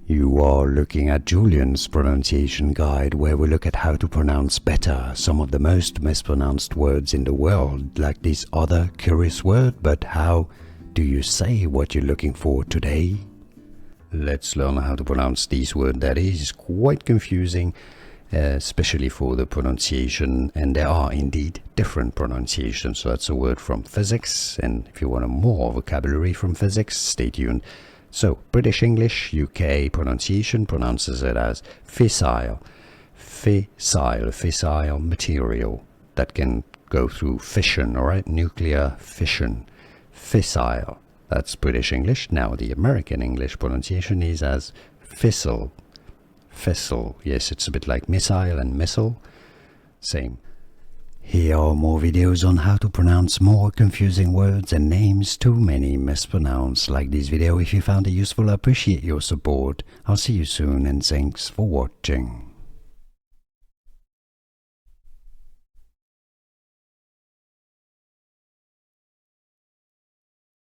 You are looking at Julian's pronunciation guide, where we look at how to pronounce better some of the most mispronounced words in the world, like this other curious word. But how do you say what you're looking for today? Let's learn how to pronounce this word that is quite confusing, especially for the pronunciation, and there are indeed different pronunciations. So that's a word from physics, and if you want more vocabulary from physics, stay tuned. So British English, UK pronunciation pronounces it as fissile. Fissile material that can go through fission, alright, nuclear fission. Fissile, that's British English. Now the American English pronunciation is as fissile. Fissile, yes, it's a bit like missile and missile, same. Here are more videos on how to pronounce more confusing words and names too many mispronounced. Like this video if you found it useful. I appreciate your support. I'll see you soon and thanks for watching.